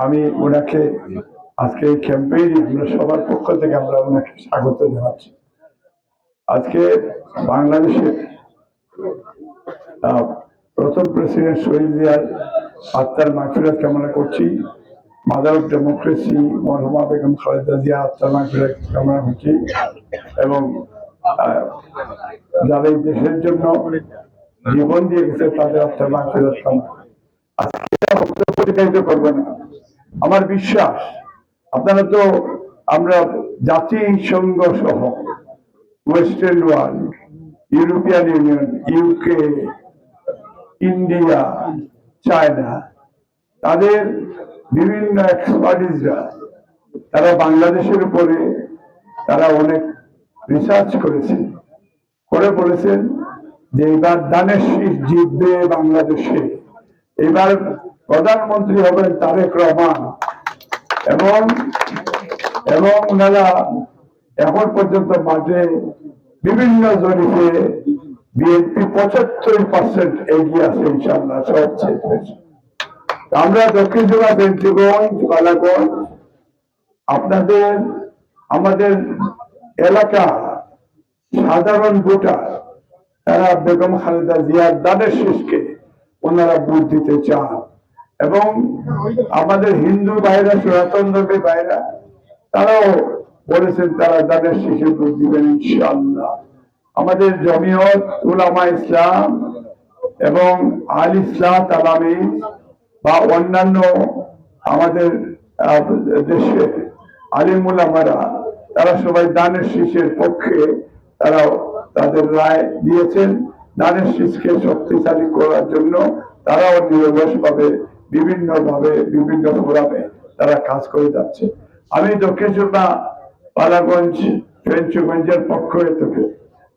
আমি ওনাকে আজকে এই ক্যাম্পেইনে আমরা সবার পক্ষ থেকে আমরা ওনাকে স্বাগত জানাচ্ছি। আজকে বাংলাদেশের প্রথম প্রেসিডেন্ট শহীদ জিয়ার আত্মার মাগফিরাত কামনা করছি। মাদার অফ ডেমোক্রেসি মরহুমা বেগম খালেদা জিয়া আত্মার মাগফিরাত কামনা করছি এবং যারা এই দেশের জন্য জীবন দিয়ে গেছে তাদের আত্মার মাগফিরাত কামনা। আজকে করবে না, আমার বিশ্বাস আপনারা তো আমরা জাতিসংঘ সহ western world, European union, UK, India, China, তাদের বিভিন্ন এক্সপার্টিসরা তারা বাংলাদেশের উপরে তারা অনেক রিসার্চ করেছে, করে বলেছেন যে এবার দানের শীষ জিতবে বাংলাদেশে, এবার প্রধানমন্ত্রী হবেন তারেক রহমান। এবং ওনারা এখন পর্যন্ত মাঠে বিভিন্ন জরিপে বিএনপি 75% এগিয়ে আছে ইনশাআল্লাহ সব ক্ষেত্রে। আমরা দক্ষিণ জেলা বেঞ্চিগঞ্জ, বালাগঞ্জ, আপনাদের আমাদের এলাকা সাধারণ ভোটার তারা বেগম খালেদা জিয়ার দানের শীষকে ওনারা ভোট দিতে চান এবং আমাদের হিন্দু ভাইরা, সনাতন ধর্মের ভাইরা তারাও বলেছেন তারা দানের শীষে ভোট দিবেন ইনশাআল্লাহ। আমাদের জমিয়ত উলামা ইসলাম এবং আল ইসলাম তালামি বা অন্যান্য আমাদের দেশে আলিম উলামারা তারা সবাই দানের শীষের পক্ষে তারা তাদের রায় দিয়েছেন। দানের শীষকে শক্তিশালী করার জন্য তারাও নিরলসভাবে বিভিন্ন ফোরামে তারা কাজ করে যাচ্ছে। আমি দক্ষিণ চুরনা পালাগঞ্জ ফেঞ্চুগঞ্জের পক্ষ থেকে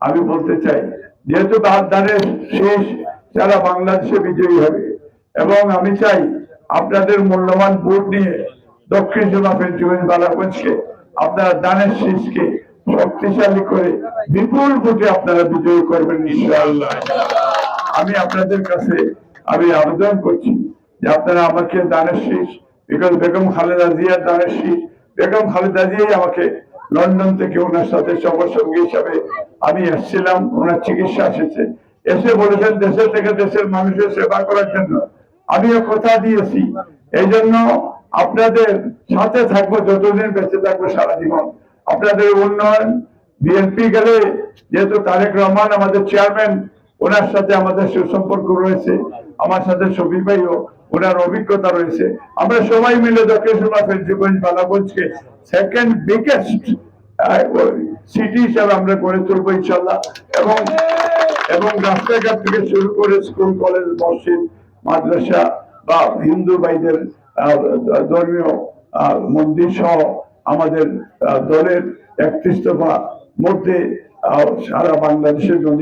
আমি বলতে চাই, যেহেতু দানের শেষ যারা বাংলাদেশে বিজয়ী হবে এবং আমি চাই আপনাদের মূল্যবান ভোট নিয়ে দক্ষিণ চুরনা ফেঞ্চুগঞ্জ বালাগঞ্জকে আপনারা দানের শীষকে শক্তিশালী করে বিপুল ভোটে আপনারা বিজয়ী করবেন ইনশাআল্লাহ। আমি আপনাদের কাছে আমি আবেদন করছি যে আপনারা আমাকে দানের শীষ, বিকজ বেগম খালেদা জিয়ার দানের শীষ, বেগম খালেদা জিয়াই আমাকে লন্ডন থেকে ওনার সাথে সঙ্গী হিসাবে আমি এসেছিলাম, ওনার চিকিৎসা এসেছে, এসে বলেছেন দেশের থেকে দেশের মানুষের সেবা করার জন্য। আমিও কথা দিয়েছি, এই জন্য আপনাদের সাথে থাকবো যতদিন বেঁচে থাকবো সারা জীবন। আপনাদের উন্নয়ন, বিএনপি গেলে যেহেতু তারেক রহমান আমাদের চেয়ারম্যান, ওনার সাথে আমাদের সুসম্পর্ক রয়েছে, আমার সাথে শফিক ভাইও ওনার অভিজ্ঞতা রয়েছে। আমরা সবাই মিলে দক্ষিণ চুরনা ফেঞ্চুগঞ্জ বালাগঞ্জকে সেকেন্ড বিগেস্ট সিটি হিসাবে আমরা গড়ে তুলবো ইনশাআল্লাহ। এবং রাস্তাঘাট থেকে শুরু করে স্কুল, কলেজ, মসজিদ, মাদ্রাসা বা হিন্দু ভাইদের ধর্মীয় মন্দির সহ আমাদের দলের 31 দফা মধ্যে সারা বাংলাদেশের